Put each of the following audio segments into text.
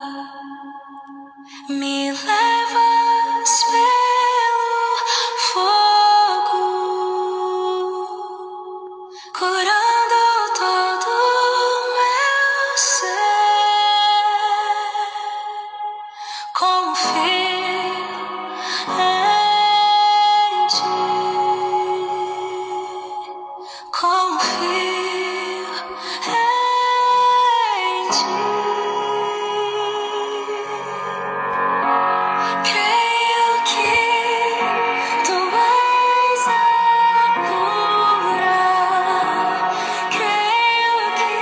Me levas pelo fogo, curando todo meu ser. Confio em ti, confio em ti. Creio que tu és a cura. Creio que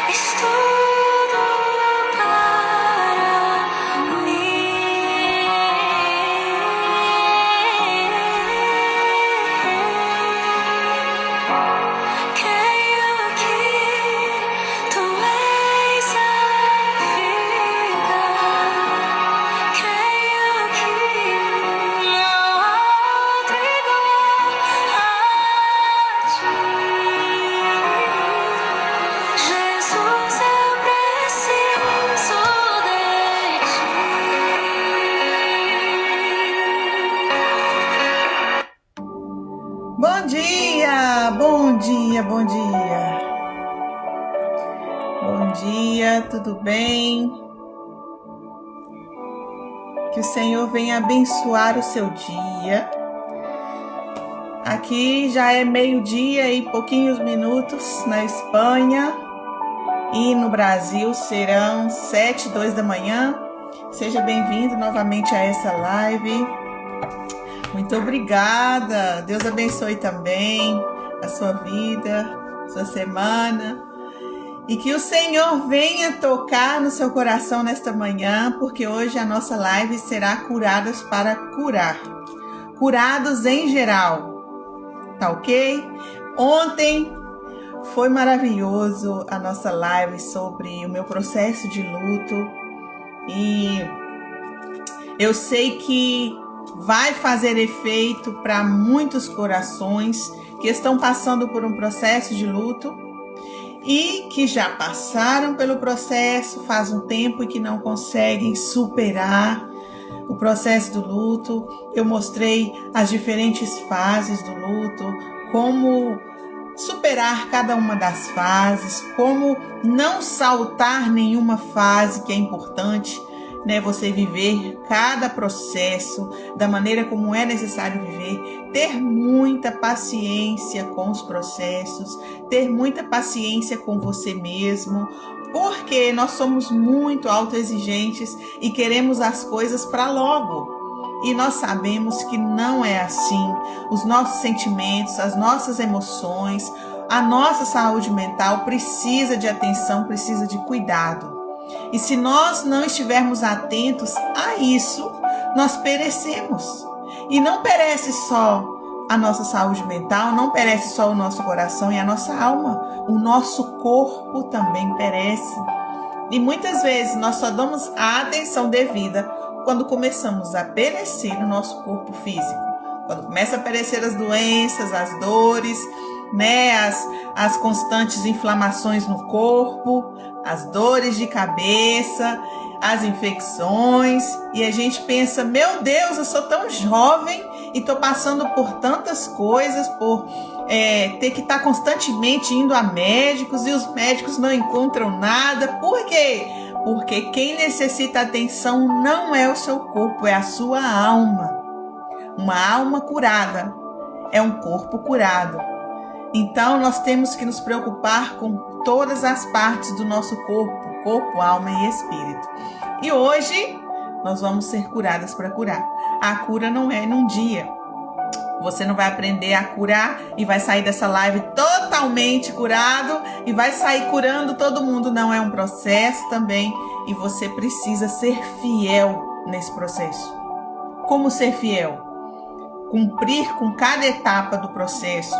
és tudo para mim. Creio que tu és a vida. Creio que não há outro igual a ti. Jesus, eu preciso de ti. Bom dia, bom dia, bom dia. Bom dia, tudo bem? Que o Senhor venha abençoar o seu dia. Aqui já é meio-dia e pouquinhos minutos na Espanha e no Brasil serão 7:02 da manhã. Seja bem-vindo novamente a essa live. Muito obrigada. Deus abençoe também a sua vida, sua semana. E que o Senhor venha tocar no seu coração nesta manhã, porque hoje a nossa live será Curadas para Curar. Curados em geral. Tá ok? Ontem foi maravilhoso a nossa live sobre o meu processo de luto. E eu sei que vai fazer efeito para muitos corações que estão passando por um processo de luto e que já passaram pelo processo faz um tempo e que não conseguem superar o processo do luto. Eu mostrei as diferentes fases do luto, como superar cada uma das fases, como não saltar nenhuma fase que é importante, né? Você viver cada processo da maneira como é necessário viver, ter muita paciência com os processos, ter muita paciência com você mesmo, porque nós somos muito autoexigentes e queremos as coisas para logo. E nós sabemos que não é assim. Os nossos sentimentos, as nossas emoções, a nossa saúde mental precisa de atenção, precisa de cuidado. E se nós não estivermos atentos a isso, nós perecemos. E não perece só a nossa saúde mental, não perece só o nosso coração e a nossa alma. O nosso corpo também perece. E muitas vezes nós só damos a atenção devida quando começamos a perecer no nosso corpo físico. Quando começam a aparecer as doenças, as dores, né, as constantes inflamações no corpo, as dores de cabeça, as infecções, e a gente pensa, meu Deus, eu sou tão jovem e estou passando por tantas coisas, por ter que estar constantemente indo a médicos e os médicos não encontram nada. Por quê? Porque quem necessita atenção não é o seu corpo, é a sua alma. Uma alma curada é um corpo curado. Então, nós temos que nos preocupar com todas as partes do nosso corpo, corpo, alma e espírito. E hoje, nós vamos ser curadas para curar. A cura não é num dia. Você não vai aprender a curar e vai sair dessa live totalmente curado e vai sair curando todo mundo. Não, é um processo também e você precisa ser fiel nesse processo. Como ser fiel? Cumprir com cada etapa do processo,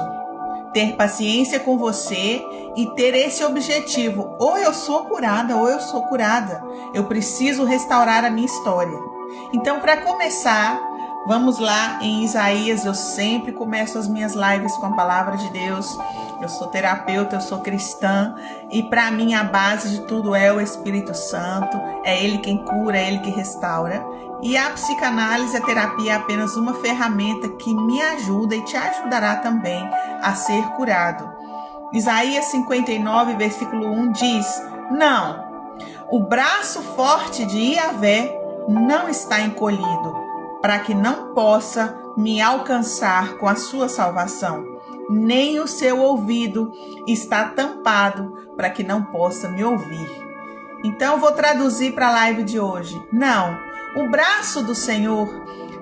ter paciência com você e ter esse objetivo. Ou eu sou curada, ou eu sou curada. Eu preciso restaurar a minha história. Então, para começar, Vamos lá em Isaías. Eu sempre começo as minhas lives com a palavra de Deus. Eu sou terapeuta, eu sou cristã e para mim a base de tudo é o Espírito Santo. É Ele quem cura, é Ele que restaura. E a psicanálise, a terapia é apenas uma ferramenta que me ajuda e te ajudará também a ser curado. Isaías 59, versículo 1 diz: Não, o braço forte de Yahvé não está encolhido, para que não possa me alcançar com a sua salvação, nem o seu ouvido está tampado, para que não possa me ouvir. Então eu vou traduzir para a live de hoje. Não, o braço do Senhor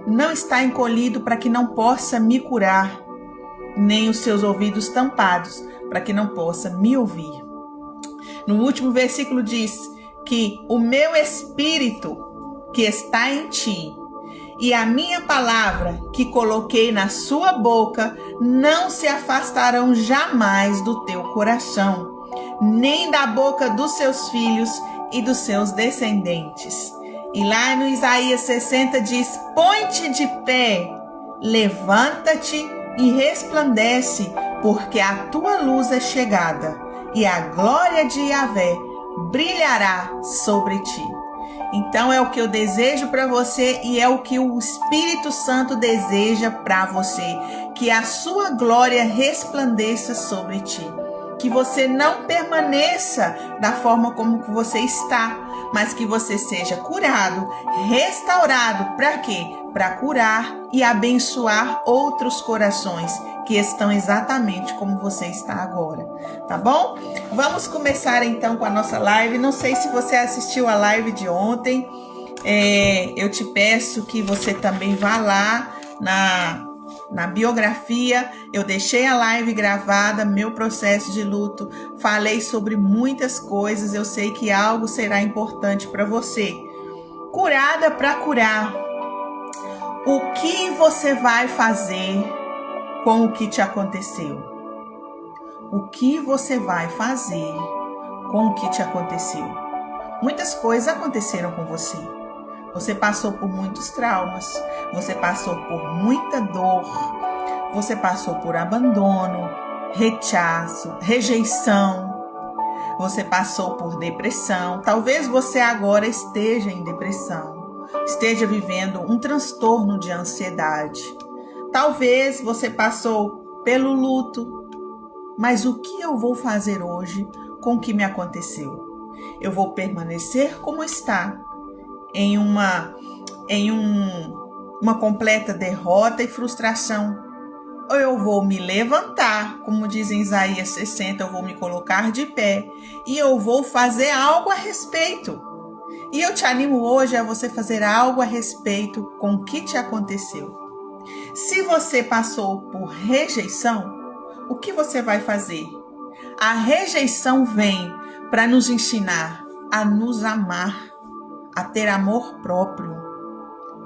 não está encolhido para que não possa me curar, nem os seus ouvidos tampados, para que não possa me ouvir. No último versículo diz que o meu espírito que está em ti e a minha palavra que coloquei na sua boca não se afastarão jamais do teu coração, nem da boca dos seus filhos e dos seus descendentes. E lá no Isaías 60 diz: Põe-te de pé, levanta-te e resplandece, porque a tua luz é chegada e a glória de Yahvé brilhará sobre ti. Então é o que eu desejo para você e é o que o Espírito Santo deseja para você, que a sua glória resplandeça sobre ti, que você não permaneça da forma como você está, mas que você seja curado, restaurado. Para quê? Para curar e abençoar outros corações que estão exatamente como você está agora, tá bom? Vamos começar então com a nossa live. Não sei se você assistiu a live de ontem, eu te peço que você também vá lá na biografia. Eu deixei a live gravada, meu processo de luto, falei sobre muitas coisas. Eu sei que algo será importante para você. Curada para curar. O que você vai fazer com o que te aconteceu? O que você vai fazer com o que te aconteceu? Muitas coisas aconteceram com você. Você passou por muitos traumas, você passou por muita dor, você passou por abandono, rechaço, rejeição, você passou por depressão. Talvez você agora esteja em depressão, esteja vivendo um transtorno de ansiedade. Talvez você passou pelo luto, mas o que eu vou fazer hoje com o que me aconteceu? Eu vou permanecer como está, em uma completa derrota e frustração, ou eu vou me levantar, como diz em Isaías 60, eu vou me colocar de pé e eu vou fazer algo a respeito. E eu te animo hoje a você fazer algo a respeito com o que te aconteceu. Se você passou por rejeição, o que você vai fazer? A rejeição vem para nos ensinar a nos amar, a ter amor próprio,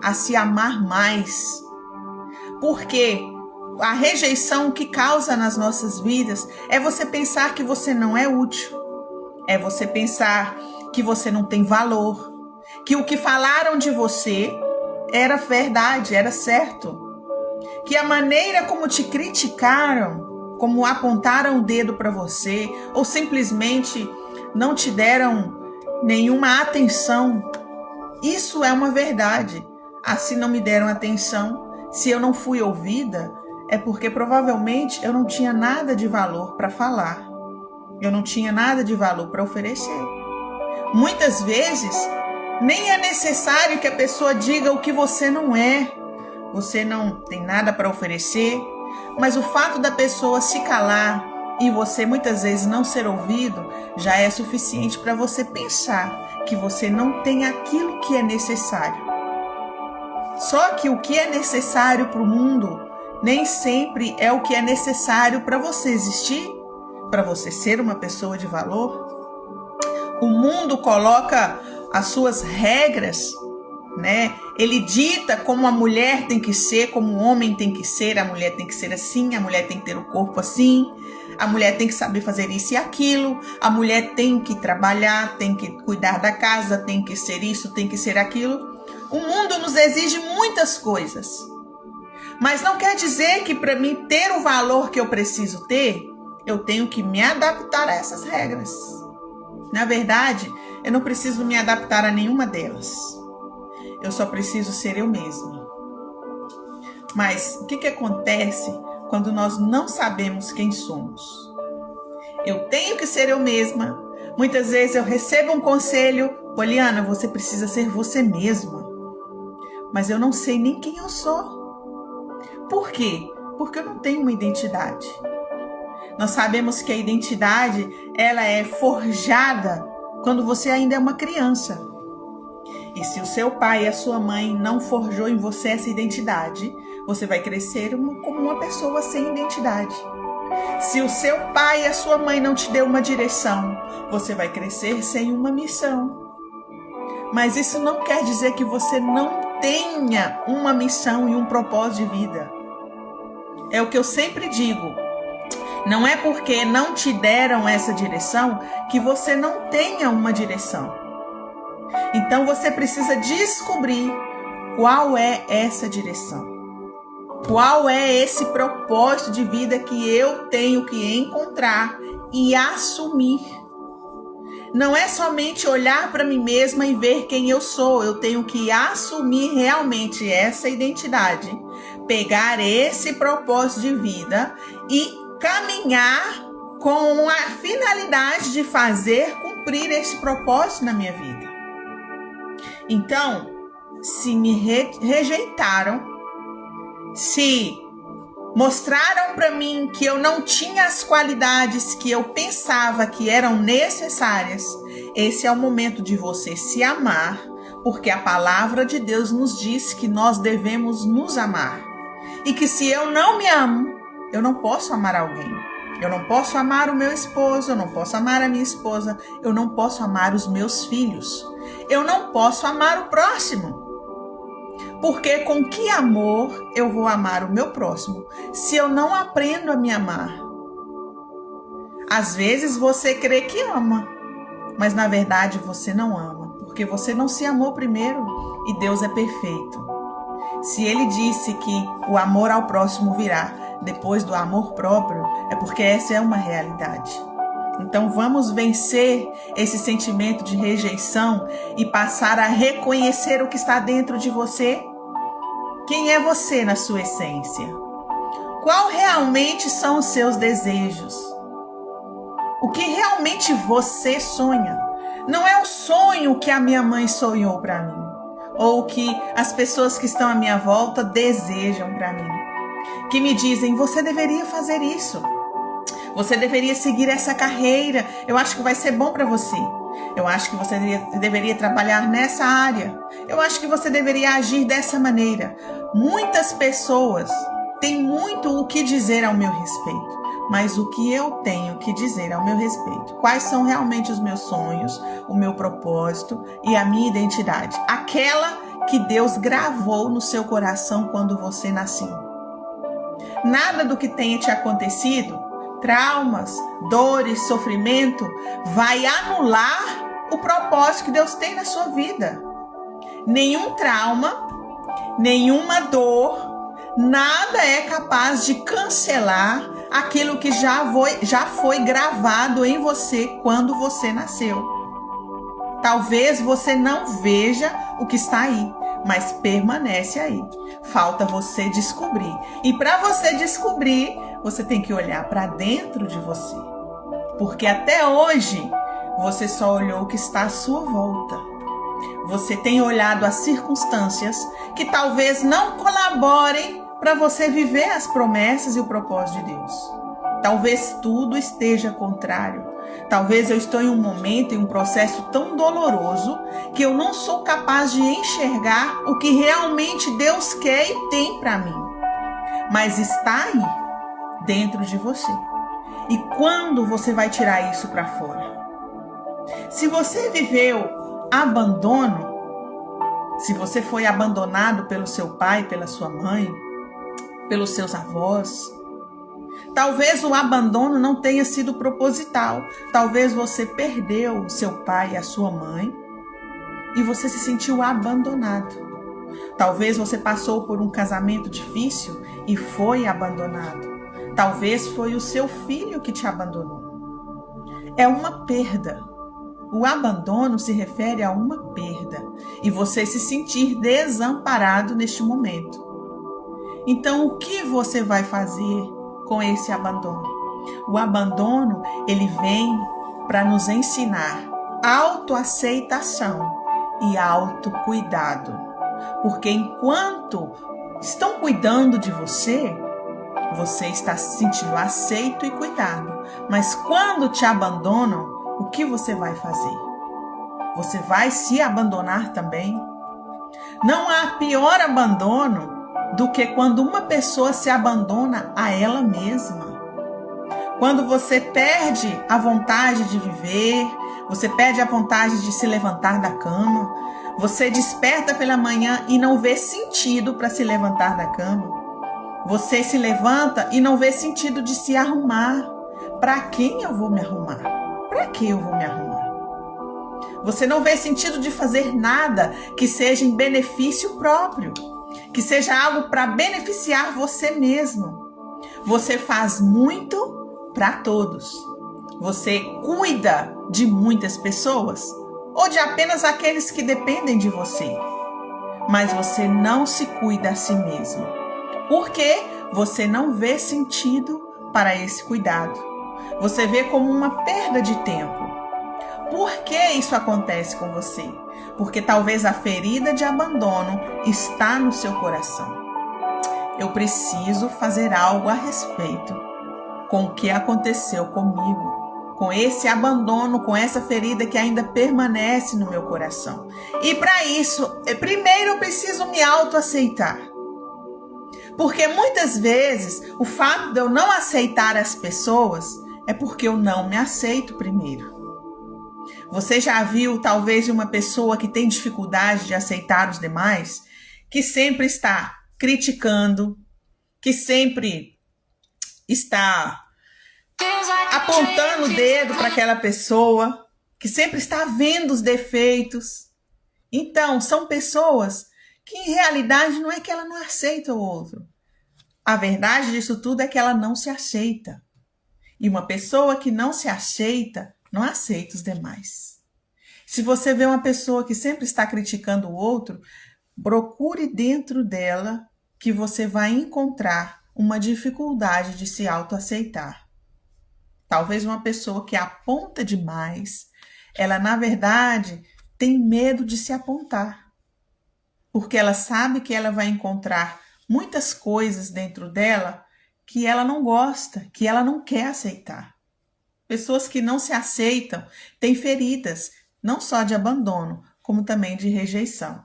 a se amar mais. Porque a rejeição que causa nas nossas vidas é você pensar que você não é útil, é você pensar que você não tem valor, que o que falaram de você era verdade, era certo, que a maneira como te criticaram, como apontaram o dedo para você, ou simplesmente não te deram nenhuma atenção, isso é uma verdade. Se não me deram atenção, se eu não fui ouvida, é porque provavelmente eu não tinha nada de valor para falar, eu não tinha nada de valor para oferecer. Muitas vezes nem é necessário que a pessoa diga o que você não é. Você não tem nada para oferecer, mas o fato da pessoa se calar e você muitas vezes não ser ouvido já é suficiente para você pensar que você não tem aquilo que é necessário. Só que o que é necessário para o mundo nem sempre é o que é necessário para você existir, para você ser uma pessoa de valor. O mundo coloca as suas regras, né? Ele dita como a mulher tem que ser, como o homem tem que ser. A mulher tem que ser assim, a mulher tem que ter o corpo assim, a mulher tem que saber fazer isso e aquilo, a mulher tem que trabalhar, tem que cuidar da casa, tem que ser isso, tem que ser aquilo. O mundo nos exige muitas coisas. Mas não quer dizer que para mim ter o valor que eu preciso ter, eu tenho que me adaptar a essas regras. Na verdade, eu não preciso me adaptar a nenhuma delas. Eu só preciso ser eu mesma. Mas o que acontece quando nós não sabemos quem somos? Eu tenho que ser eu mesma. Muitas vezes eu recebo um conselho: Poliana, você precisa ser você mesma. Mas eu não sei nem quem eu sou. Por quê? Porque eu não tenho uma identidade. Nós sabemos que a identidade, ela é forjada quando você ainda é uma criança. E se o seu pai e a sua mãe não forjou em você essa identidade, você vai crescer como uma pessoa sem identidade. Se o seu pai e a sua mãe não te deu uma direção, você vai crescer sem uma missão. Mas isso não quer dizer que você não tenha uma missão e um propósito de vida. É o que eu sempre digo. Não é porque não te deram essa direção que você não tenha uma direção. Então você precisa descobrir qual é essa direção. Qual é esse propósito de vida que eu tenho que encontrar e assumir. Não é somente olhar para mim mesma e ver quem eu sou. Eu tenho que assumir realmente essa identidade, pegar esse propósito de vida e caminhar com a finalidade de fazer cumprir esse propósito na minha vida. Então, se me rejeitaram, se mostraram para mim que eu não tinha as qualidades que eu pensava que eram necessárias, esse é o momento de você se amar, porque a palavra de Deus nos diz que nós devemos nos amar. E que se eu não me amo, eu não posso amar alguém. Eu não posso amar o meu esposo, eu não posso amar a minha esposa, eu não posso amar os meus filhos. Eu não posso amar o próximo. Porque com que amor eu vou amar o meu próximo se eu não aprendo a me amar? Às vezes você crê que ama, mas na verdade você não ama, porque você não se amou primeiro e Deus é perfeito. Se Ele disse que o amor ao próximo virá depois do amor próprio, é porque essa é uma realidade. Então vamos vencer esse sentimento de rejeição e passar a reconhecer o que está dentro de você. Quem é você na sua essência? Qual realmente são os seus desejos? O que realmente você sonha? Não é o sonho que a minha mãe sonhou para mim, ou que as pessoas que estão à minha volta desejam para mim, que me dizem: você deveria fazer isso, você deveria seguir essa carreira, eu acho que vai ser bom para você. Eu acho que você deveria trabalhar nessa área. Eu acho que você deveria agir dessa maneira. Muitas pessoas têm muito o que dizer ao meu respeito, mas o que eu tenho que dizer ao meu respeito? Quais são realmente os meus sonhos, o meu propósito e a minha identidade? Aquela que Deus gravou no seu coração quando você nasceu. Nada do que tenha te acontecido, traumas, dores, sofrimento, vai anular o propósito que Deus tem na sua vida. Nenhum trauma, nenhuma dor, nada é capaz de cancelar aquilo que já foi gravado em você quando você nasceu. Talvez você não veja o que está aí, mas permanece aí. Falta você descobrir. E para você descobrir, você tem que olhar para dentro de você. Porque até hoje, você só olhou o que está à sua volta. Você tem olhado as circunstâncias que talvez não colaborem para você viver as promessas e o propósito de Deus. Talvez tudo esteja contrário. Talvez eu estou em um momento, em um processo tão doloroso que eu não sou capaz de enxergar o que realmente Deus quer e tem para mim. Mas está aí, dentro de você. E quando você vai tirar isso para fora? Se você viveu abandono, se você foi abandonado pelo seu pai, pela sua mãe, pelos seus avós, talvez o abandono não tenha sido proposital. Talvez você perdeu o seu pai e a sua mãe e você se sentiu abandonado. Talvez você passou por um casamento difícil e foi abandonado. Talvez foi o seu filho que te abandonou. É uma perda. O abandono se refere a uma perda e você se sentir desamparado neste momento. Então, o que você vai fazer com esse abandono? O abandono, ele vem para nos ensinar autoaceitação e autocuidado. Porque enquanto estão cuidando de você, você está se sentindo aceito e cuidado. Mas quando te abandonam, o que você vai fazer? Você vai se abandonar também? Não há pior abandono do que quando uma pessoa se abandona a ela mesma. Quando você perde a vontade de viver, você perde a vontade de se levantar da cama, você desperta pela manhã e não vê sentido para se levantar da cama. Você se levanta e não vê sentido de se arrumar. Para quem eu vou me arrumar? Para que eu vou me arrumar? Você não vê sentido de fazer nada que seja em benefício próprio, que seja algo para beneficiar você mesmo. Você faz muito para todos. Você cuida de muitas pessoas ou de apenas aqueles que dependem de você. Mas você não se cuida a si mesmo. Porque você não vê sentido para esse cuidado. Você vê como uma perda de tempo. Por que isso acontece com você? Porque talvez a ferida de abandono está no seu coração. Eu preciso fazer algo a respeito com o que aconteceu comigo, com esse abandono, com essa ferida que ainda permanece no meu coração. E para isso, primeiro eu preciso me autoaceitar. Porque muitas vezes o fato de eu não aceitar as pessoas é porque eu não me aceito primeiro. Você já viu talvez uma pessoa que tem dificuldade de aceitar os demais, que sempre está criticando, que sempre está apontando o dedo para aquela pessoa, que sempre está vendo os defeitos. Então, são pessoas que em realidade não é que ela não aceita o outro. A verdade disso tudo é que ela não se aceita. E uma pessoa que não se aceita, não aceita os demais. Se você vê uma pessoa que sempre está criticando o outro, procure dentro dela que você vai encontrar uma dificuldade de se autoaceitar. Talvez uma pessoa que aponta demais, ela na verdade tem medo de se apontar. Porque ela sabe que ela vai encontrar muitas coisas dentro dela que ela não gosta, que ela não quer aceitar. Pessoas que não se aceitam têm feridas, não só de abandono, como também de rejeição.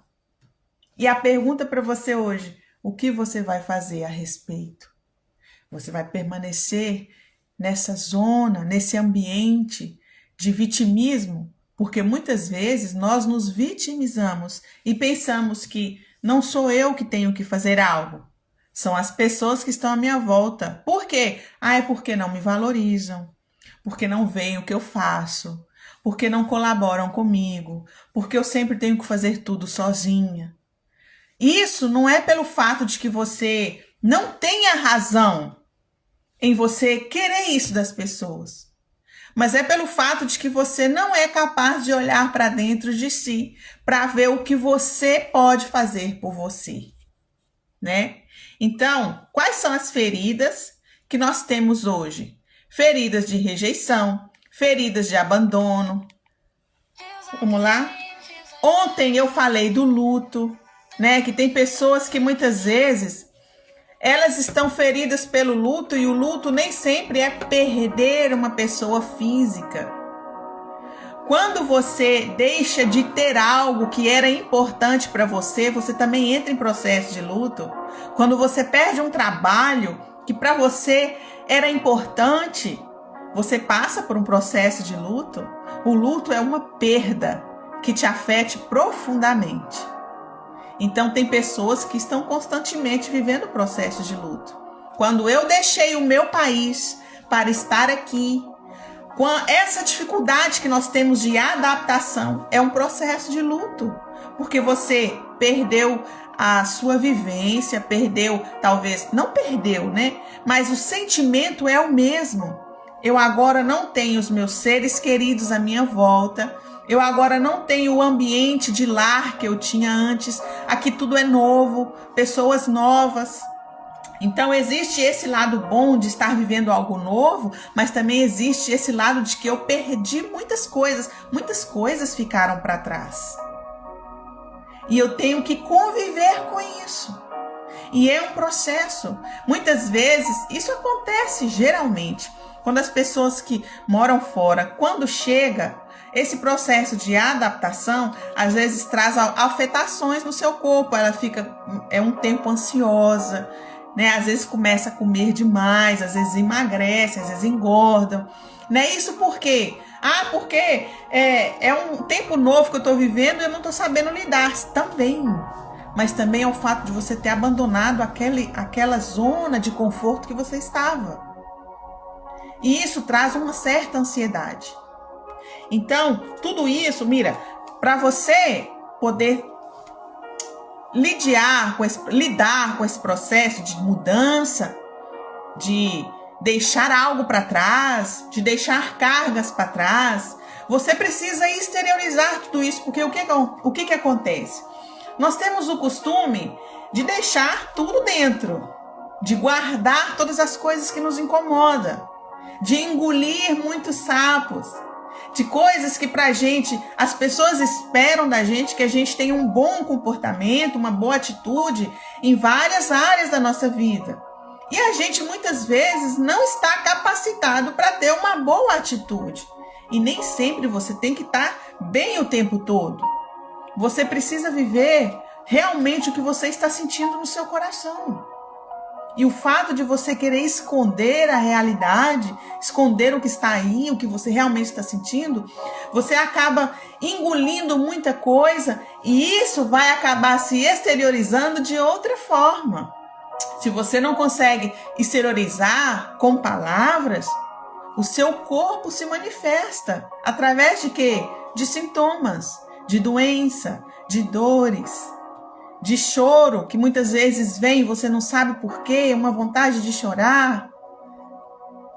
E a pergunta para você hoje, o que você vai fazer a respeito? Você vai permanecer nessa zona, nesse ambiente de vitimismo? Porque muitas vezes nós nos vitimizamos e pensamos que não sou eu que tenho que fazer algo. São as pessoas que estão à minha volta. Por quê? É porque não me valorizam, porque não veem o que eu faço, porque não colaboram comigo, porque eu sempre tenho que fazer tudo sozinha. Isso não é pelo fato de que você não tenha razão em você querer isso das pessoas, mas é pelo fato de que você não é capaz de olhar para dentro de si para ver o que você pode fazer por você, né? Então, quais são as feridas que nós temos hoje? Feridas de rejeição, feridas de abandono. Vamos lá? Ontem eu falei do luto, né? Que tem pessoas que muitas vezes elas estão feridas pelo luto e o luto nem sempre é perder uma pessoa física. Quando você deixa de ter algo que era importante para você, você também entra em processo de luto. Quando você perde um trabalho que para você era importante, você passa por um processo de luto. O luto é uma perda que te afete profundamente. Então tem pessoas que estão constantemente vivendo processos de luto. Quando eu deixei o meu país para estar aqui, com essa dificuldade que nós temos de adaptação, é um processo de luto. Porque você perdeu a sua vivência, perdeu, talvez, não perdeu, né? Mas o sentimento é o mesmo. Eu agora não tenho os meus seres queridos à minha volta. Eu agora não tenho o ambiente de lar que eu tinha antes. Aqui tudo é novo, pessoas novas. Então existe esse lado bom de estar vivendo algo novo, mas também existe esse lado de que eu perdi muitas coisas ficaram para trás. E eu tenho que conviver com isso. E é um processo. Muitas vezes, isso acontece geralmente, quando as pessoas que moram fora, quando chega, esse processo de adaptação, às vezes traz afetações no seu corpo. Ela fica um tempo ansiosa, né? Às vezes começa a comer demais, às vezes emagrece, às vezes engordam. Né? Isso por quê? Porque é um tempo novo que eu estou vivendo e eu não estou sabendo lidar. Também. Mas também é o fato de você ter abandonado aquela zona de conforto que você estava. E isso traz uma certa ansiedade. Então, tudo isso, mira, para você poder lidar com esse processo de mudança, de deixar algo para trás, de deixar cargas para trás, você precisa exteriorizar tudo isso, porque o que acontece? Nós temos o costume de deixar tudo dentro, de guardar todas as coisas que nos incomodam, de engolir muitos sapos, de coisas que pra gente, as pessoas esperam da gente que a gente tenha um bom comportamento, uma boa atitude em várias áreas da nossa vida. E a gente muitas vezes não está capacitado para ter uma boa atitude. E nem sempre você tem que estar bem o tempo todo. Você precisa viver realmente o que você está sentindo no seu coração. E o fato de você querer esconder a realidade, esconder o que está aí, o que você realmente está sentindo, você acaba engolindo muita coisa e isso vai acabar se exteriorizando de outra forma. Se você não consegue exteriorizar com palavras, o seu corpo se manifesta através de quê? De sintomas, de doença, de dores, de choro, que muitas vezes vem e você não sabe por quê, uma vontade de chorar,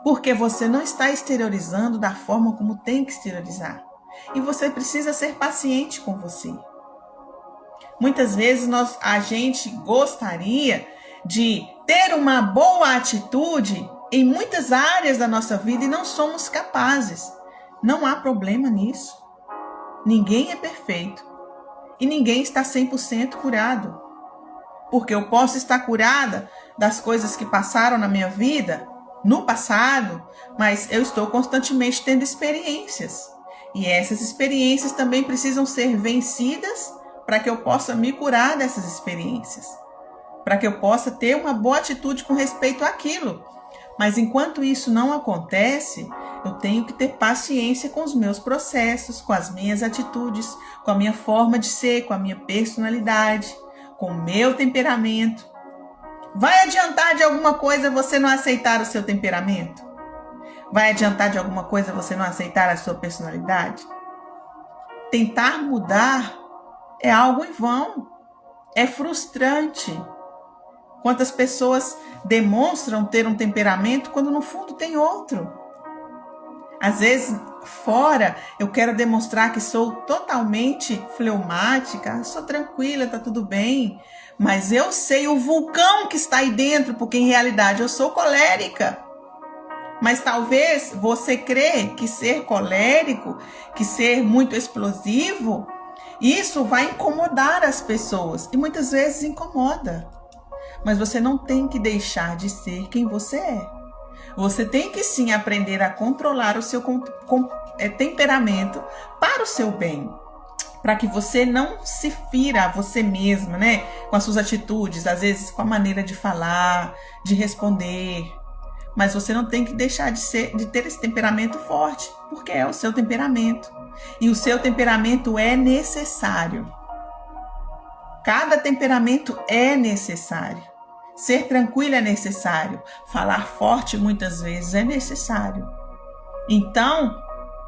porque você não está exteriorizando da forma como tem que exteriorizar. E você precisa ser paciente com você. Muitas vezes a gente gostaria de ter uma boa atitude em muitas áreas da nossa vida e não somos capazes. Não há problema nisso. Ninguém é perfeito. E ninguém está 100% curado. Porque eu posso estar curada das coisas que passaram na minha vida, no passado, mas eu estou constantemente tendo experiências. E essas experiências também precisam ser vencidas para que eu possa me curar dessas experiências. Para que eu possa ter uma boa atitude com respeito àquilo. Mas enquanto isso não acontece, eu tenho que ter paciência com os meus processos, com as minhas atitudes, com a minha forma de ser, com a minha personalidade, com o meu temperamento. Vai adiantar de alguma coisa você não aceitar o seu temperamento? Vai adiantar de alguma coisa você não aceitar a sua personalidade? Tentar mudar é algo em vão, é frustrante. Quantas pessoas demonstram ter um temperamento quando no fundo tem outro? Às vezes, fora, eu quero demonstrar que sou totalmente fleumática, sou tranquila, tá tudo bem. Mas eu sei o vulcão que está aí dentro, porque em realidade eu sou colérica. Mas talvez você crê que ser colérico, que ser muito explosivo, isso vai incomodar as pessoas. E muitas vezes incomoda. Mas você não tem que deixar de ser quem você é. Você tem que sim aprender a controlar o seu temperamento para o seu bem. Para que você não se fira a você mesma, né? Com as suas atitudes, às vezes com a maneira de falar, de responder. Mas você não tem que deixar de ter esse temperamento forte, porque é o seu temperamento. E o seu temperamento é necessário. Cada temperamento é necessário. Ser tranquilo é necessário. Falar forte muitas vezes é necessário. Então,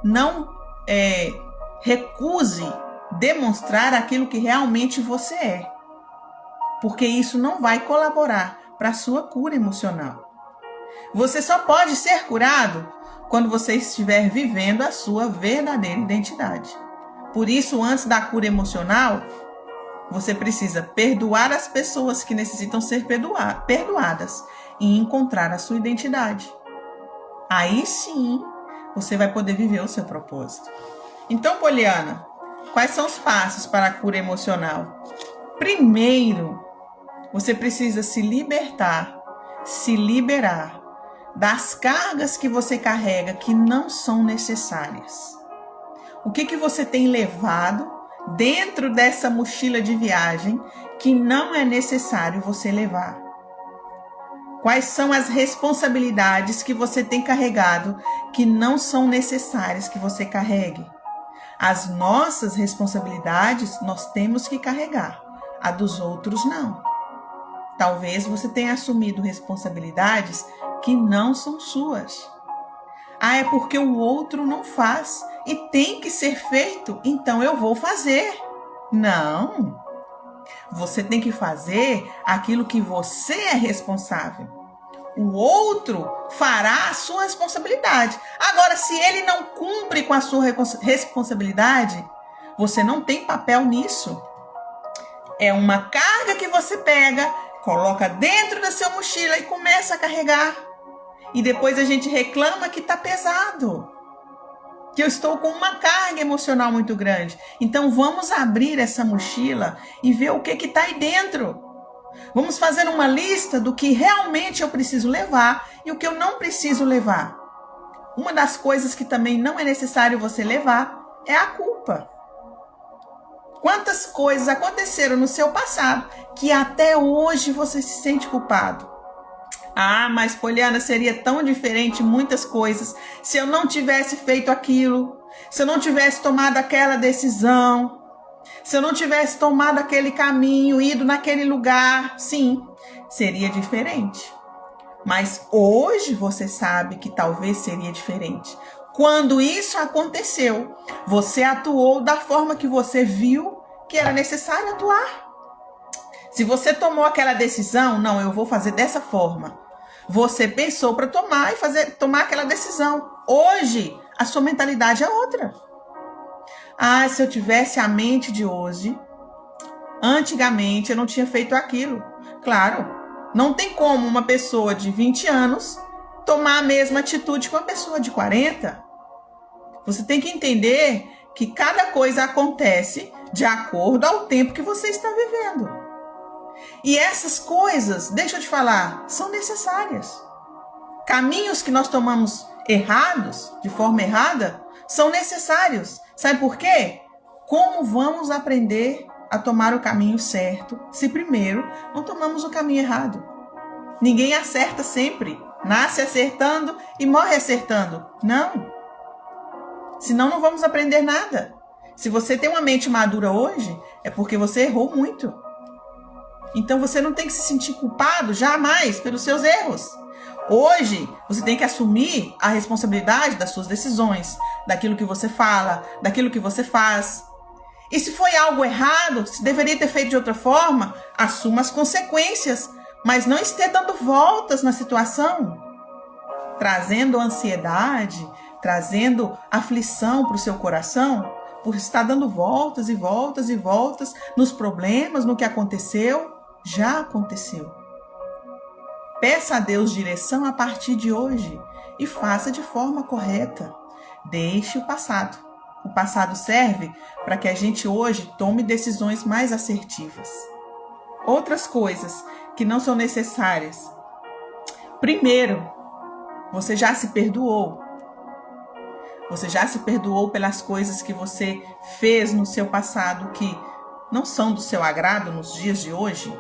não recuse demonstrar aquilo que realmente você é. porque isso não vai colaborar para a sua cura emocional. Você só pode ser curado quando você estiver vivendo a sua verdadeira identidade. Por isso, antes da cura emocional, você precisa perdoar as pessoas que necessitam ser perdoadas e encontrar a sua identidade. Aí sim, você vai poder viver o seu propósito. Então, Poliana, quais são os passos para a cura emocional? Primeiro, você precisa se libertar, se liberar das cargas que você carrega que não são necessárias. O que você tem levado dentro dessa mochila de viagem que não é necessário você levar? Quais são as responsabilidades que você tem carregado que não são necessárias que você carregue? As nossas responsabilidades nós temos que carregar, a dos outros não. Talvez você tenha assumido responsabilidades que não são suas. Ah, é porque o outro não faz e tem que ser feito, então eu vou fazer. Não. Você tem que fazer aquilo que você é responsável. O outro fará a sua responsabilidade. Agora, se ele não cumpre com a sua responsabilidade, você não tem papel nisso. É uma carga que você pega, coloca dentro da sua mochila e começa a carregar. E depois a gente reclama que está pesado, que eu estou com uma carga emocional muito grande. Então vamos abrir essa mochila e ver o que está aí dentro. Vamos fazer uma lista do que realmente eu preciso levar e o que eu não preciso levar. Uma das coisas que também não é necessário você levar é a culpa. Quantas coisas aconteceram no seu passado que até hoje você se sente culpado? Ah, mas Poliana, seria tão diferente muitas coisas se eu não tivesse feito aquilo, se eu não tivesse tomado aquela decisão, se eu não tivesse tomado aquele caminho, ido naquele lugar. Sim, seria diferente. Mas hoje você sabe que talvez seria diferente. Quando isso aconteceu, você atuou da forma que você viu que era necessário atuar. Se você tomou aquela decisão, não, eu vou fazer dessa forma. Você pensou para tomar aquela decisão. Hoje, a sua mentalidade é outra. Ah, se eu tivesse a mente de hoje, antigamente eu não tinha feito aquilo. Claro, não tem como uma pessoa de 20 anos tomar a mesma atitude que uma pessoa de 40. Você tem que entender que cada coisa acontece de acordo ao tempo que você está vivendo. E essas coisas, deixa eu te falar, são necessárias. Caminhos que nós tomamos errados, de forma errada, são necessários. Sabe por quê? Como vamos aprender a tomar o caminho certo se primeiro não tomamos o caminho errado? Ninguém acerta sempre. Nasce acertando e morre acertando. Não. Senão não vamos aprender nada. Se você tem uma mente madura hoje, é porque você errou muito. Então você não tem que se sentir culpado jamais pelos seus erros. Hoje você tem que assumir a responsabilidade das suas decisões, daquilo que você fala, daquilo que você faz. E se foi algo errado, se deveria ter feito de outra forma, assuma as consequências, mas não esteja dando voltas na situação, trazendo ansiedade, trazendo aflição para o seu coração, por estar dando voltas e voltas e voltas nos problemas, no que aconteceu. Já aconteceu. Peça a Deus direção a partir de hoje e faça de forma correta. Deixe o passado. O passado serve para que a gente hoje tome decisões mais assertivas. Outras coisas que não são necessárias. Primeiro, você já se perdoou. Você já se perdoou pelas coisas que você fez no seu passado que não são do seu agrado nos dias de hoje?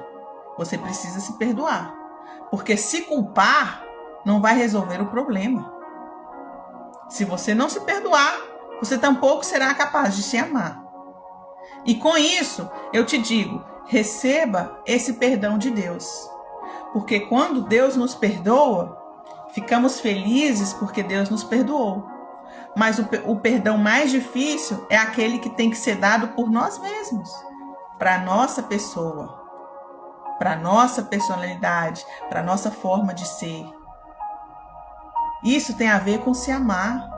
Você precisa se perdoar. Porque se culpar não vai resolver o problema. Se você não se perdoar, você tampouco será capaz de se amar. E com isso, eu te digo, receba esse perdão de Deus. Porque quando Deus nos perdoa, ficamos felizes porque Deus nos perdoou. Mas o perdão mais difícil é aquele que tem que ser dado por nós mesmos, para a nossa pessoa. para a nossa personalidade, para a nossa forma de ser. Isso tem a ver com se amar.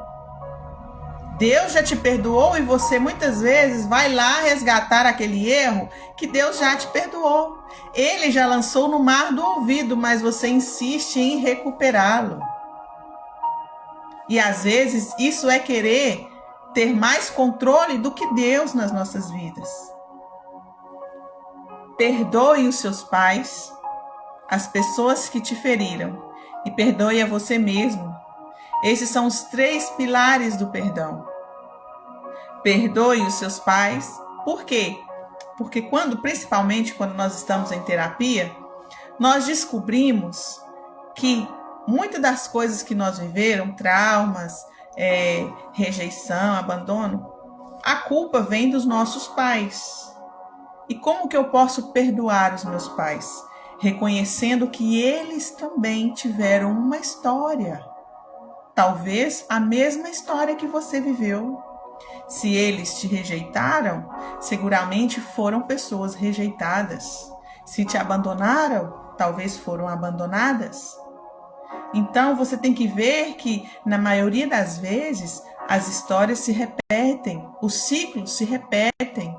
Deus já te perdoou e você muitas vezes vai lá resgatar aquele erro que Deus já te perdoou. Ele já lançou no mar do ouvido, mas você insiste em recuperá-lo. E às vezes isso é querer ter mais controle do que Deus nas nossas vidas. Perdoe os seus pais, as pessoas que te feriram, e perdoe a você mesmo. Esses são os 3 pilares do perdão. Perdoe os seus pais. Por quê? Porque principalmente quando nós estamos em terapia, nós descobrimos que muitas das coisas que nós viveram, traumas, rejeição, abandono, a culpa vem dos nossos pais. E como que eu posso perdoar os meus pais? Reconhecendo que eles também tiveram uma história. Talvez a mesma história que você viveu. Se eles te rejeitaram, seguramente foram pessoas rejeitadas. Se te abandonaram, talvez foram abandonadas. Então você tem que ver que, na maioria das vezes, as histórias se repetem, os ciclos se repetem.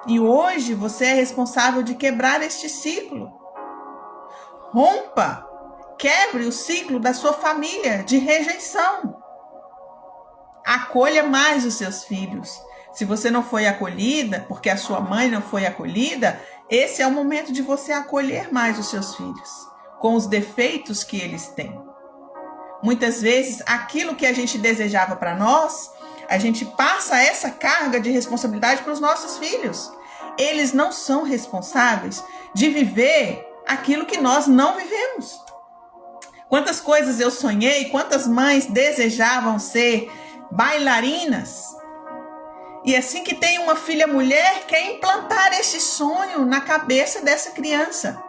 E hoje você é responsável de quebrar este ciclo. Rompa, quebre o ciclo da sua família de rejeição. Acolha mais os seus filhos. Se você não foi acolhida, porque a sua mãe não foi acolhida, esse é o momento de você acolher mais os seus filhos, com os defeitos que eles têm. Muitas vezes, aquilo que a gente desejava para nós, a gente passa essa carga de responsabilidade para os nossos filhos. Eles não são responsáveis de viver aquilo que nós não vivemos. Quantas coisas eu sonhei, quantas mães desejavam ser bailarinas. E assim que tem uma filha mulher, quer implantar esse sonho na cabeça dessa criança.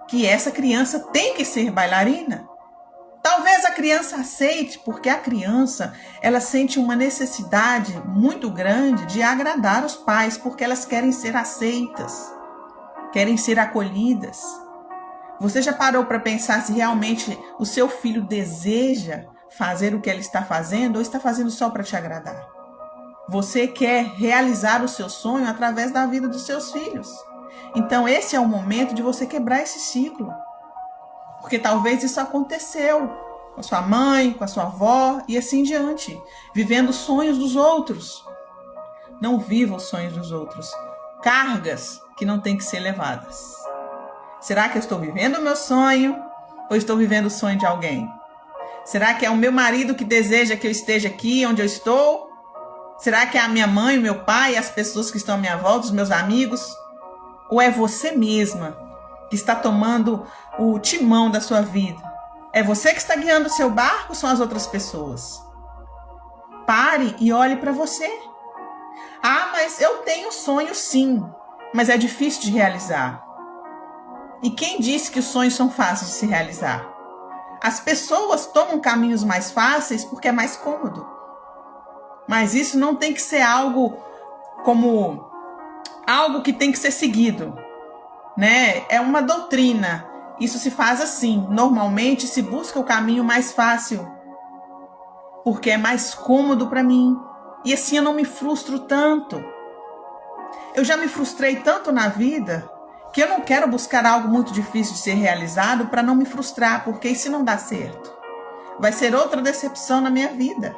Que essa criança tem que ser bailarina. Talvez a criança aceite, porque a criança, ela sente uma necessidade muito grande de agradar os pais, porque elas querem ser aceitas, querem ser acolhidas. Você já parou para pensar se realmente o seu filho deseja fazer o que ela está fazendo ou está fazendo só para te agradar? Você quer realizar o seu sonho através da vida dos seus filhos. Então esse é o momento de você quebrar esse ciclo. Porque talvez isso aconteceu com a sua mãe, com a sua avó e assim em diante. Vivendo os sonhos dos outros. Não viva os sonhos dos outros. Cargas que não têm que ser levadas. Será que eu estou vivendo o meu sonho ou estou vivendo o sonho de alguém? Será que é o meu marido que deseja que eu esteja aqui onde eu estou? Será que é a minha mãe, o meu pai, as pessoas que estão à minha volta, os meus amigos? Ou é você mesma que está tomando o timão da sua vida? É você que está guiando o seu barco ou são as outras pessoas? Pare e olhe para você. Ah, mas eu tenho sonho sim, mas é difícil de realizar. E quem disse que os sonhos são fáceis de se realizar? As pessoas tomam caminhos mais fáceis porque é mais cômodo. Mas isso não tem que ser algo como algo que tem que ser seguido, né? É uma doutrina. Isso se faz assim. Normalmente se busca o caminho mais fácil, porque é mais cômodo para mim. E assim eu não me frustro tanto. Eu já me frustrei tanto na vida que eu não quero buscar algo muito difícil de ser realizado para não me frustrar, porque isso não dá certo. Vai ser outra decepção na minha vida.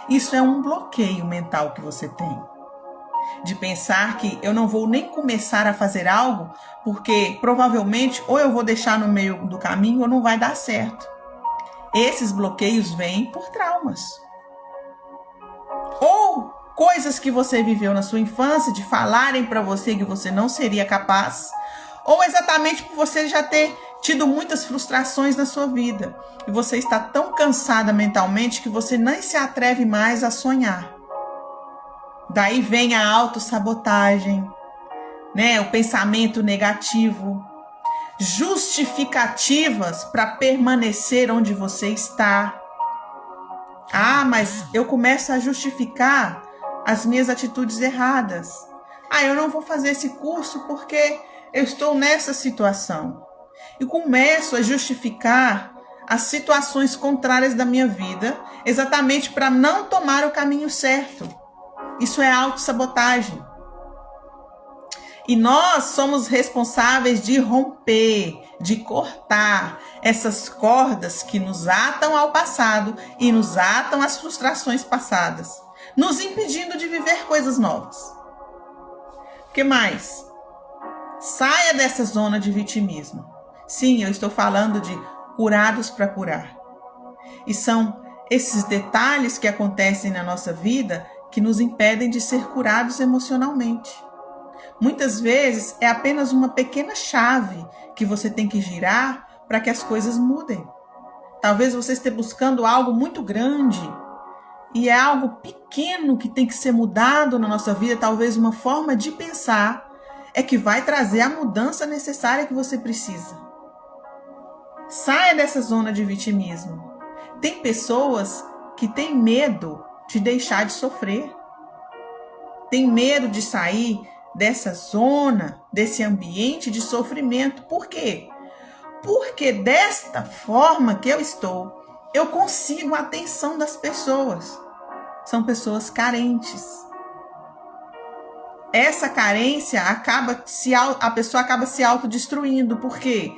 Isso é um bloqueio mental que você tem. De pensar que eu não vou nem começar a fazer algo, porque provavelmente ou eu vou deixar no meio do caminho ou não vai dar certo. Esses bloqueios vêm por traumas. Ou coisas que você viveu na sua infância, de falarem para você que você não seria capaz, ou exatamente por você já ter tido muitas frustrações na sua vida, e você está tão cansada mentalmente que você nem se atreve mais a sonhar. Daí vem a autossabotagem, né? O pensamento negativo, justificativas para permanecer onde você está. Ah, mas eu começo a justificar as minhas atitudes erradas. Ah, eu não vou fazer esse curso porque eu estou nessa situação. E começo a justificar as situações contrárias da minha vida, exatamente para não tomar o caminho certo. Isso é autossabotagem. E nós somos responsáveis de romper, de cortar essas cordas que nos atam ao passado e nos atam às frustrações passadas, nos impedindo de viver coisas novas. O que mais? Saia dessa zona de vitimismo. Sim, eu estou falando de curados para curar. E são esses detalhes que acontecem na nossa vida que nos impedem de ser curados emocionalmente. Muitas vezes é apenas uma pequena chave que você tem que girar para que as coisas mudem. Talvez você esteja buscando algo muito grande e é algo pequeno que tem que ser mudado na nossa vida. Talvez uma forma de pensar é que vai trazer a mudança necessária que você precisa. Saia dessa zona de vitimismo. Tem pessoas que têm medo de deixar de sofrer. Tem medo de sair dessa zona, desse ambiente de sofrimento. Por quê? Porque desta forma que eu estou, eu consigo a atenção das pessoas. São pessoas carentes. Essa carência a pessoa acaba se autodestruindo. Por quê?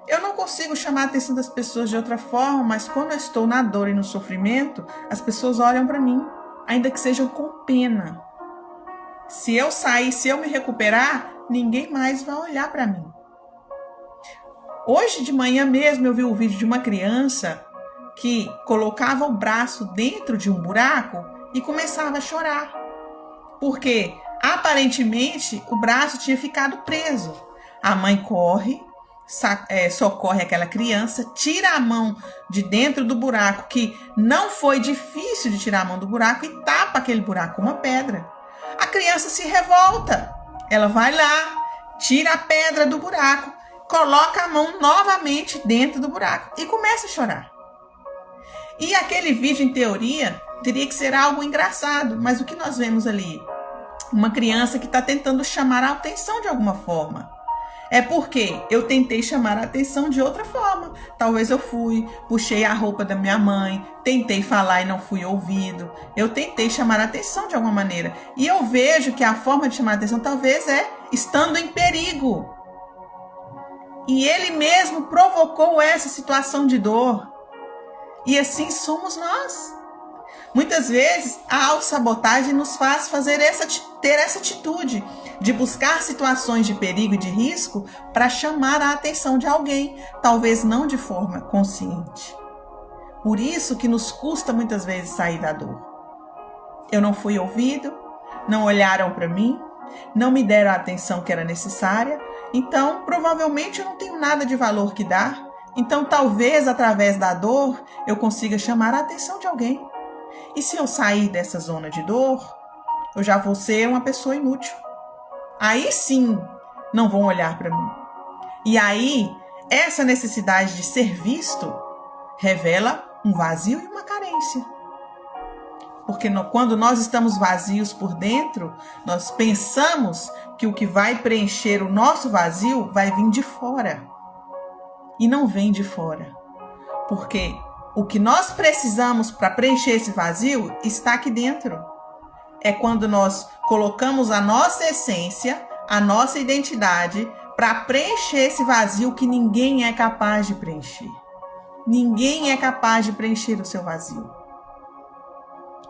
Eu não consigo chamar a atenção das pessoas de outra forma, mas quando eu estou na dor e no sofrimento, as pessoas olham para mim, ainda que sejam com pena. Se eu sair, se eu me recuperar, ninguém mais vai olhar para mim. Hoje de manhã mesmo eu vi um vídeo de uma criança que colocava o braço dentro de um buraco e começava a chorar. Porque aparentemente o braço tinha ficado preso. A mãe corre, socorre aquela criança, tira a mão de dentro do buraco, que não foi difícil de tirar a mão do buraco, e tapa aquele buraco com uma pedra. A criança se revolta, ela vai lá, tira a pedra do buraco, coloca a mão novamente dentro do buraco e começa a chorar. E aquele vídeo, em teoria, teria que ser algo engraçado, mas o que nós vemos ali? Uma criança que está tentando chamar a atenção de alguma forma. É porque eu tentei chamar a atenção de outra forma. Talvez eu puxei a roupa da minha mãe, tentei falar e não fui ouvido. Eu tentei chamar a atenção de alguma maneira. E eu vejo que a forma de chamar a atenção talvez é estando em perigo. E ele mesmo provocou essa situação de dor. E assim somos nós. Muitas vezes a autossabotagem nos faz ter essa atitude de buscar situações de perigo e de risco para chamar a atenção de alguém, talvez não de forma consciente. Por isso que nos custa muitas vezes sair da dor. Eu não fui ouvido, não olharam para mim, não me deram a atenção que era necessária, então provavelmente eu não tenho nada de valor que dar. Então talvez através da dor eu consiga chamar a atenção de alguém. E se eu sair dessa zona de dor, eu já vou ser uma pessoa inútil. Aí sim, não vão olhar para mim. E aí, essa necessidade de ser visto revela um vazio e uma carência. Porque quando nós estamos vazios por dentro, nós pensamos que o que vai preencher o nosso vazio vai vir de fora. E não vem de fora. Porque o que nós precisamos para preencher esse vazio está aqui dentro. É quando nós colocamos a nossa essência, a nossa identidade, para preencher esse vazio que ninguém é capaz de preencher. Ninguém é capaz de preencher o seu vazio.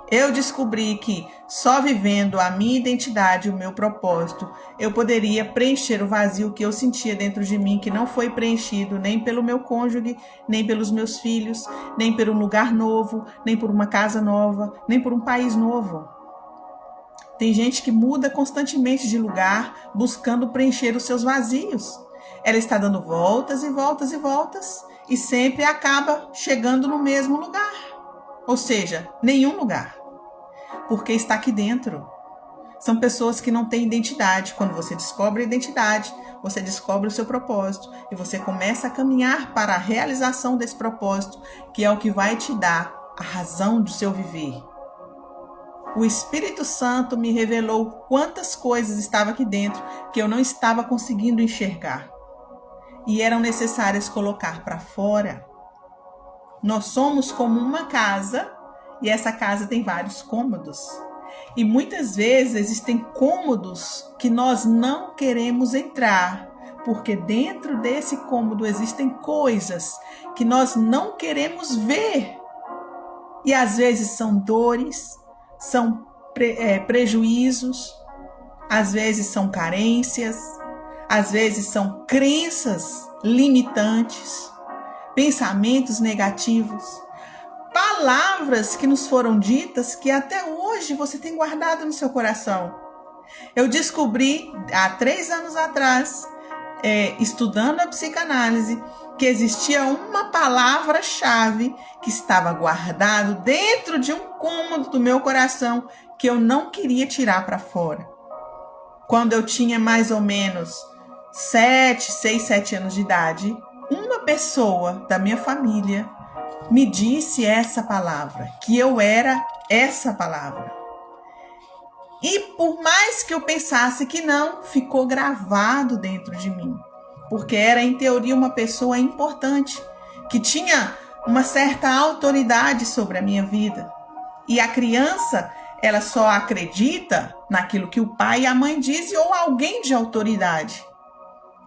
Eu descobri que só vivendo a minha identidade, o meu propósito, eu poderia preencher o vazio que eu sentia dentro de mim, que não foi preenchido nem pelo meu cônjuge, nem pelos meus filhos, nem por um lugar novo, nem por uma casa nova, nem por um país novo. Tem gente que muda constantemente de lugar, buscando preencher os seus vazios. Ela está dando voltas e voltas e voltas e sempre acaba chegando no mesmo lugar. Ou seja, nenhum lugar. Porque está aqui dentro. São pessoas que não têm identidade. Quando você descobre a identidade, você descobre o seu propósito e você começa a caminhar para a realização desse propósito, que é o que vai te dar a razão do seu viver. o Espírito Santo me revelou quantas coisas estavam aqui dentro que eu não estava conseguindo enxergar. E eram necessárias colocar para fora. Nós somos como uma casa e essa casa tem vários cômodos. E muitas vezes existem cômodos que nós não queremos entrar, porque dentro desse cômodo existem coisas que nós não queremos ver. E às vezes são dores, são prejuízos, às vezes são carências, às vezes são crenças limitantes, pensamentos negativos, palavras que nos foram ditas que até hoje você tem guardado no seu coração. Eu descobri há 3 anos atrás, estudando a psicanálise, que existia uma palavra-chave que estava guardado dentro de um cômodo do meu coração que eu não queria tirar para fora. Quando eu tinha mais ou menos 6, 7 anos de idade, uma pessoa da minha família me disse essa palavra, que eu era essa palavra. E por mais que eu pensasse que não, ficou gravado dentro de mim. Porque era, em teoria, uma pessoa importante, que tinha uma certa autoridade sobre a minha vida. E a criança, ela só acredita naquilo que o pai e a mãe dizem ou alguém de autoridade.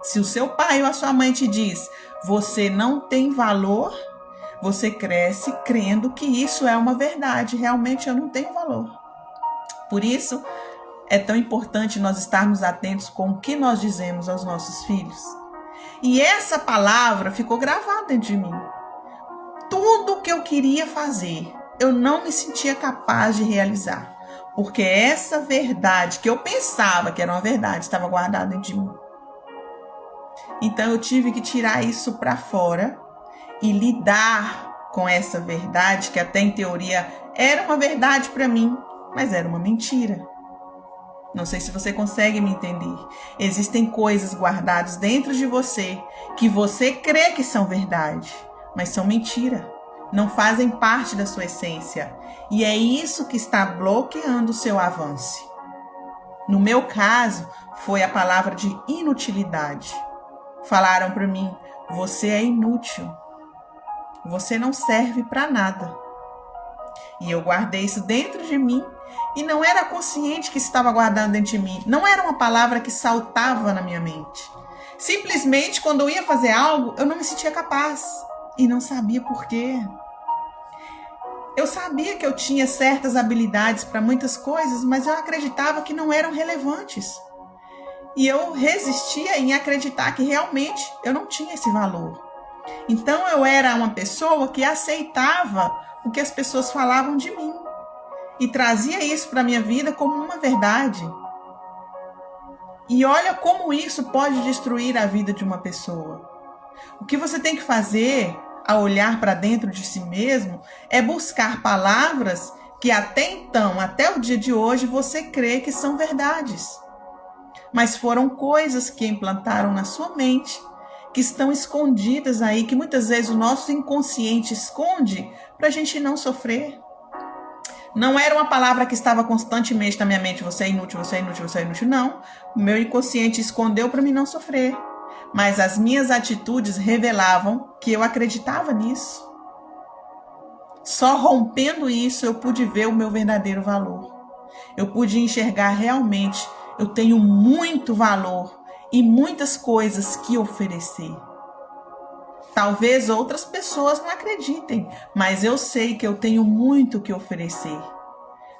Se o seu pai ou a sua mãe te diz, você não tem valor, você cresce crendo que isso é uma verdade. Realmente eu não tenho valor. Por isso, é tão importante nós estarmos atentos com o que nós dizemos aos nossos filhos. E essa palavra ficou gravada dentro de mim. Tudo o que eu queria fazer, eu não me sentia capaz de realizar. Porque essa verdade, que eu pensava que era uma verdade, estava guardada dentro de mim. Então eu tive que tirar isso para fora e lidar com essa verdade, que até em teoria era uma verdade para mim, mas era uma mentira. Não sei se você consegue me entender. Existem coisas guardadas dentro de você que você crê que são verdade, mas são mentira. Não fazem parte da sua essência. E é isso que está bloqueando o seu avanço. No meu caso, foi a palavra de inutilidade. Falaram para mim, você é inútil. Você não serve para nada. E eu guardei isso dentro de mim e não era consciente que estava guardando dentro de mim. Não era uma palavra que saltava na minha mente. Simplesmente, quando eu ia fazer algo, eu não me sentia capaz e não sabia por quê. Eu sabia que eu tinha certas habilidades para muitas coisas, mas eu acreditava que não eram relevantes. E eu resistia em acreditar que realmente eu não tinha esse valor. Então eu era uma pessoa que aceitava o que as pessoas falavam de mim e trazia isso para a minha vida como uma verdade. E olha como isso pode destruir a vida de uma pessoa. O que você tem que fazer ao olhar para dentro de si mesmo é buscar palavras que até então, até o dia de hoje, você crê que são verdades. Mas foram coisas que implantaram na sua mente, que estão escondidas aí, que muitas vezes o nosso inconsciente esconde para a gente não sofrer. Não era uma palavra que estava constantemente na minha mente, você é inútil, você é inútil, você é inútil. Não, o meu inconsciente escondeu para mim não sofrer. Mas as minhas atitudes revelavam que eu acreditava nisso. Só rompendo isso eu pude ver o meu verdadeiro valor. Eu pude enxergar realmente, eu tenho muito valor e muitas coisas que oferecer. Talvez outras pessoas não acreditem, mas eu sei que eu tenho muito que oferecer.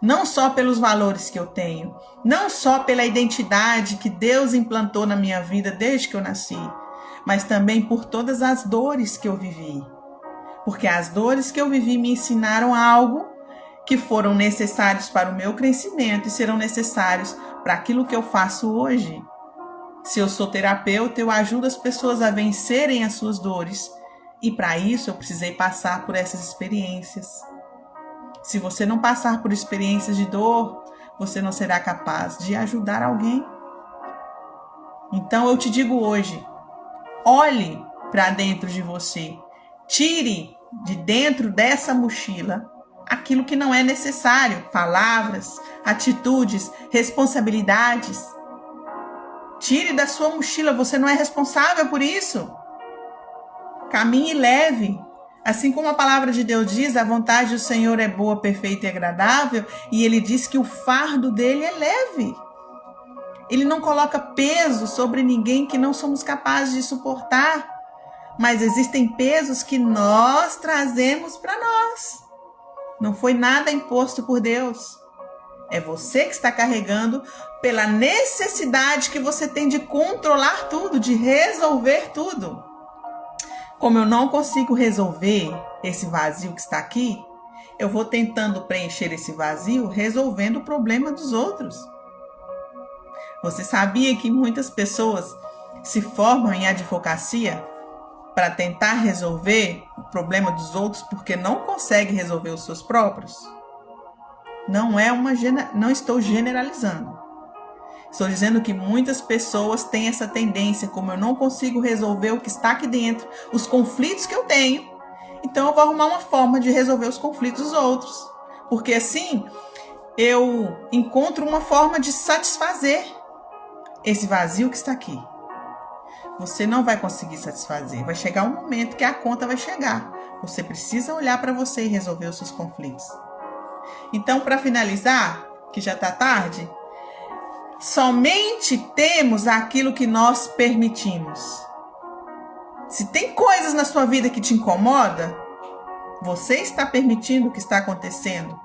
Não só pelos valores que eu tenho, não só pela identidade que Deus implantou na minha vida desde que eu nasci, mas também por todas as dores que eu vivi. Porque as dores que eu vivi me ensinaram algo que foram necessários para o meu crescimento e serão necessários para aquilo que eu faço hoje. Se eu sou terapeuta, eu ajudo as pessoas a vencerem as suas dores. E para isso eu precisei passar por essas experiências. Se você não passar por experiências de dor, você não será capaz de ajudar alguém. Então eu te digo hoje, olhe para dentro de você. Tire de dentro dessa mochila aquilo que não é necessário, palavras, atitudes, responsabilidades. Tire da sua mochila, você não é responsável por isso. Caminhe leve. Assim como a palavra de Deus diz, a vontade do Senhor é boa, perfeita e agradável, e ele diz que o fardo dele é leve. Ele não coloca peso sobre ninguém que não somos capazes de suportar, mas existem pesos que nós trazemos para nós. Não foi nada imposto por Deus. É você que está carregando pela necessidade que você tem de controlar tudo, de resolver tudo. Como eu não consigo resolver esse vazio que está aqui, eu vou tentando preencher esse vazio resolvendo o problema dos outros. Você sabia que muitas pessoas se formam em advocacia para tentar resolver o problema dos outros porque não conseguem resolver os seus próprios? Não estou generalizando. Estou dizendo que muitas pessoas têm essa tendência, como eu não consigo resolver o que está aqui dentro, os conflitos que eu tenho, então eu vou arrumar uma forma de resolver os conflitos dos outros. Porque assim, eu encontro uma forma de satisfazer esse vazio que está aqui. Você não vai conseguir satisfazer. Vai chegar um momento que a conta vai chegar. Você precisa olhar para você e resolver os seus conflitos. Então, para finalizar, que já está tarde, somente temos aquilo que nós permitimos. Se tem coisas na sua vida que te incomodam, você está permitindo o que está acontecendo.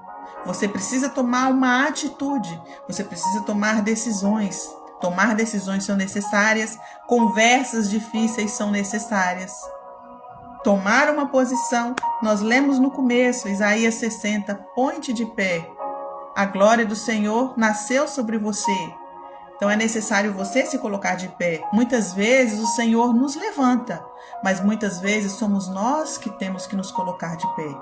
Você precisa tomar uma atitude. Você precisa tomar decisões. Tomar decisões são necessárias. Conversas difíceis são necessárias. Tomar uma posição. Nós lemos no começo, Isaías 60, põe-te de pé. A glória do Senhor nasceu sobre você. Então é necessário você se colocar de pé. Muitas vezes o Senhor nos levanta, mas muitas vezes somos nós que temos que nos colocar de pé.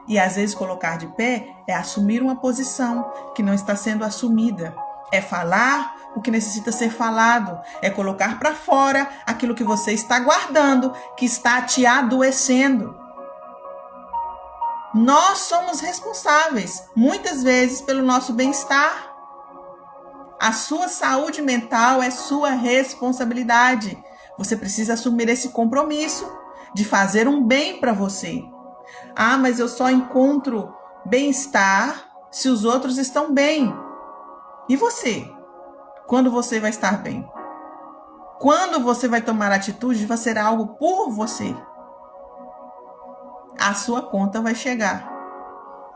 E às vezes colocar de pé é assumir uma posição que não está sendo assumida. É falar o que necessita ser falado. É colocar para fora aquilo que você está guardando, que está te adoecendo. Nós somos responsáveis, muitas vezes, pelo nosso bem-estar. A sua saúde mental é sua responsabilidade. Você precisa assumir esse compromisso de fazer um bem para você. Ah, mas eu só encontro bem-estar se os outros estão bem. E você? Quando você vai estar bem? Quando você vai tomar a atitude de fazer algo por você? A sua conta vai chegar.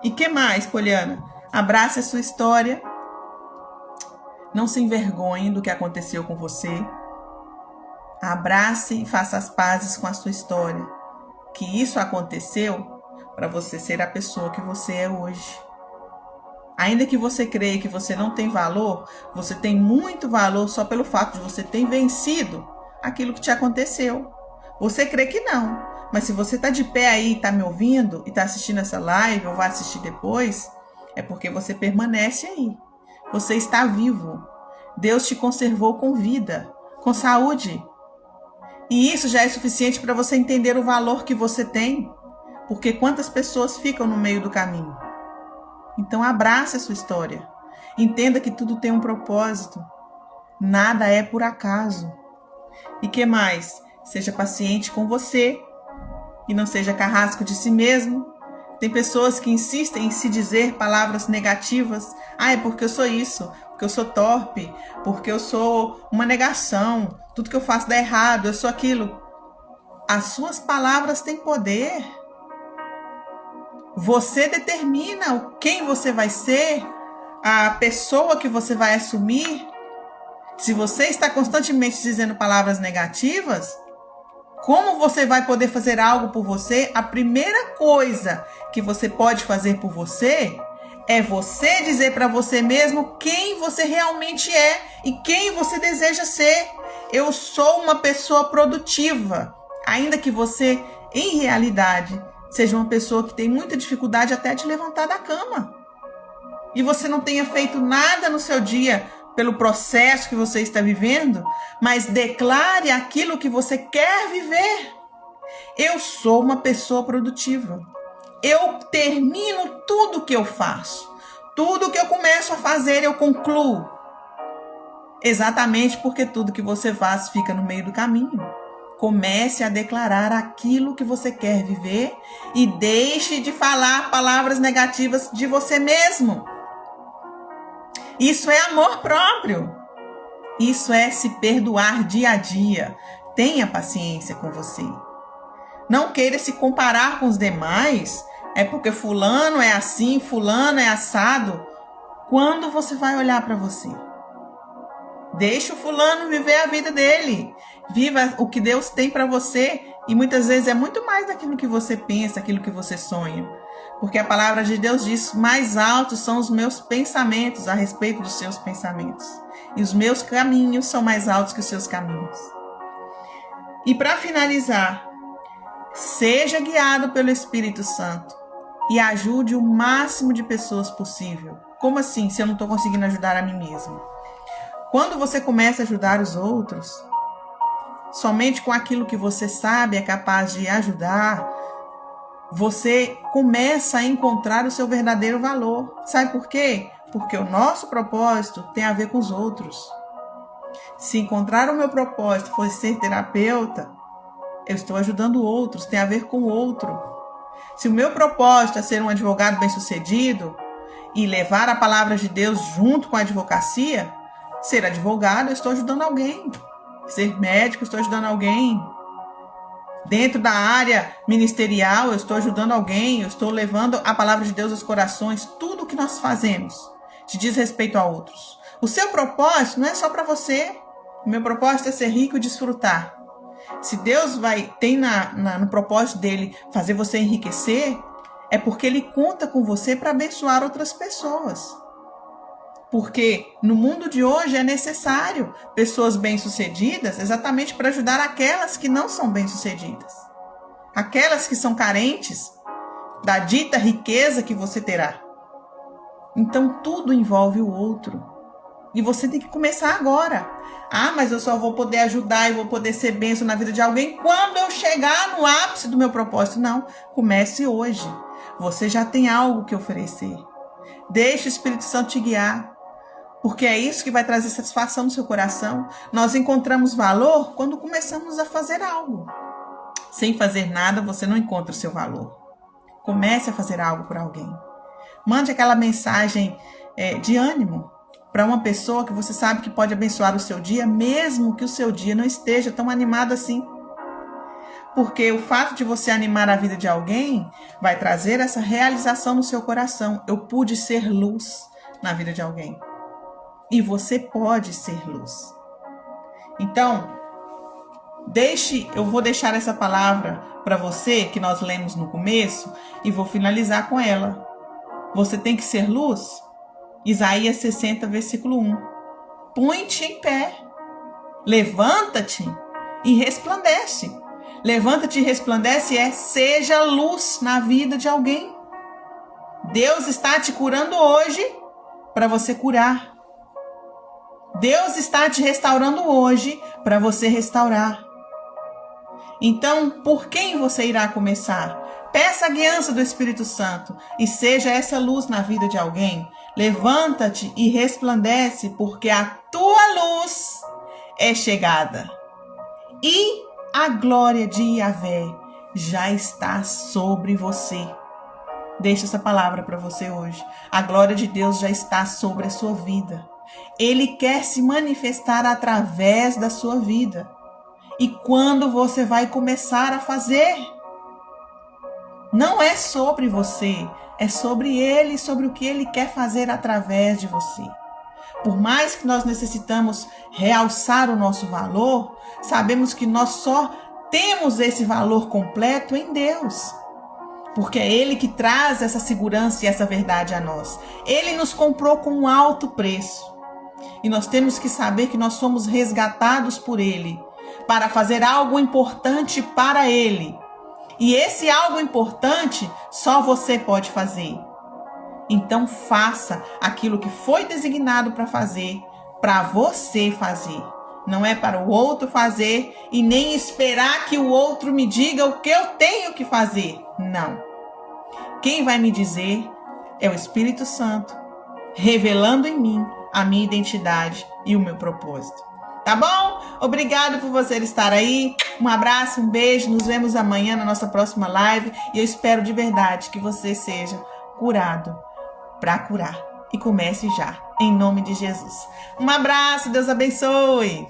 E que mais, Poliana? Abrace a sua história. Não se envergonhe do que aconteceu com você. Abrace e faça as pazes com a sua história. Que isso aconteceu para você ser a pessoa que você é hoje. Ainda que você creia que você não tem valor, você tem muito valor só pelo fato de você ter vencido aquilo que te aconteceu. Você crê que não, mas se você está de pé aí, está me ouvindo e está assistindo essa live ou vai assistir depois, é porque você permanece aí. Você está vivo. Deus te conservou com vida, com saúde. E isso já é suficiente para você entender o valor que você tem, porque quantas pessoas ficam no meio do caminho? Então abrace a sua história. Entenda que tudo tem um propósito. Nada é por acaso. E que mais? Seja paciente com você e não seja carrasco de si mesmo. Tem pessoas que insistem em se dizer palavras negativas. Ah, é porque eu sou isso, porque eu sou torpe, porque eu sou uma negação, tudo que eu faço dá errado, eu sou aquilo. As suas palavras têm poder. Você determina quem você vai ser, a pessoa que você vai assumir. Se você está constantemente dizendo palavras negativas, como você vai poder fazer algo por você? A primeira coisa que você pode fazer por você é você dizer para você mesmo quem você realmente é e quem você deseja ser. Eu sou uma pessoa produtiva, ainda que você, em realidade, seja uma pessoa que tem muita dificuldade até de levantar da cama. E você não tenha feito nada no seu dia pelo processo que você está vivendo, mas declare aquilo que você quer viver. Eu sou uma pessoa produtiva. eu termino tudo que eu faço. Tudo que eu começo a fazer, eu concluo. Exatamente porque tudo que você faz fica no meio do caminho. Comece a declarar aquilo que você quer viver e deixe de falar palavras negativas de você mesmo. Isso é amor próprio. Isso é se perdoar dia a dia. Tenha paciência com você. Não queira se comparar com os demais. É porque fulano é assim, fulano é assado. Quando você vai olhar para você? Deixa o fulano viver a vida dele. Viva o que Deus tem para você. E muitas vezes é muito mais daquilo que você pensa, aquilo que você sonha. Porque a palavra de Deus diz: mais altos são os meus pensamentos a respeito dos seus pensamentos. E os meus caminhos são mais altos que os seus caminhos. E para finalizar, seja guiado pelo Espírito Santo e ajude o máximo de pessoas possível. Como assim, se eu não estou conseguindo ajudar a mim mesmo? Quando você começa a ajudar os outros, somente com aquilo que você sabe é capaz de ajudar, você começa a encontrar o seu verdadeiro valor. Sabe por quê? Porque o nosso propósito tem a ver com os outros. Se encontrar o meu propósito for ser terapeuta, eu estou ajudando outros, tem a ver com o outro. Se o meu propósito é ser um advogado bem-sucedido e levar a palavra de Deus junto com a advocacia, ser advogado, eu estou ajudando alguém. Ser médico, eu estou ajudando alguém. Dentro da área ministerial, eu estou ajudando alguém. Eu estou levando a palavra de Deus aos corações. Tudo o que nós fazemos te diz respeito a outros. O seu propósito não é só para você. O meu propósito é ser rico e desfrutar. Se Deus tem no propósito dele fazer você enriquecer, é porque ele conta com você para abençoar outras pessoas. Porque no mundo de hoje é necessário pessoas bem-sucedidas exatamente para ajudar aquelas que não são bem-sucedidas. Aquelas que são carentes da dita riqueza que você terá. Então tudo envolve o outro. E você tem que começar agora. Ah, mas eu só vou poder ajudar e vou poder ser bênção na vida de alguém quando eu chegar no ápice do meu propósito. Não, comece hoje. Você já tem algo que oferecer. Deixe o Espírito Santo te guiar. Porque é isso que vai trazer satisfação no seu coração. Nós encontramos valor quando começamos a fazer algo. Sem fazer nada, você não encontra o seu valor. Comece a fazer algo por alguém. Mande aquela mensagem de ânimo para uma pessoa que você sabe que pode abençoar o seu dia, mesmo que o seu dia não esteja tão animado assim. Porque o fato de você animar a vida de alguém vai trazer essa realização no seu coração. Eu pude ser luz na vida de alguém. E você pode ser luz. Então, eu vou deixar essa palavra para você, que nós lemos no começo, e vou finalizar com ela. Você tem que ser luz? Isaías 60, versículo 1. Põe-te em pé, levanta-te e resplandece. Levanta-te e resplandece seja luz na vida de alguém. Deus está te curando hoje para você curar. Deus está te restaurando hoje para você restaurar. Então, por quem você irá começar? Peça a guiança do Espírito Santo e seja essa luz na vida de alguém. Levanta-te e resplandece, porque a tua luz é chegada. E a glória de Yahvé já está sobre você. Deixa essa palavra para você hoje. A glória de Deus já está sobre a sua vida. Ele quer se manifestar através da sua vida. E quando você vai começar a fazer? Não é sobre você, é sobre Ele, sobre o que Ele quer fazer através de você. Por mais que nós necessitamos realçar o nosso valor, sabemos que nós só temos esse valor completo em Deus. Porque é Ele que traz essa segurança e essa verdade a nós. Ele nos comprou com um alto preço. E nós temos que saber que nós somos resgatados por Ele para fazer algo importante para Ele. E esse algo importante só você pode fazer. Então faça aquilo que foi designado para fazer, para você fazer. Não é para o outro fazer e nem esperar que o outro me diga o que eu tenho que fazer. Não. Quem vai me dizer é o Espírito Santo, revelando em mim a minha identidade e o meu propósito. Tá bom? Obrigado por você estar aí. Um abraço, um beijo. Nos vemos amanhã na nossa próxima live. E eu espero de verdade que você seja curado para curar. E comece já, em nome de Jesus. Um abraço, Deus abençoe.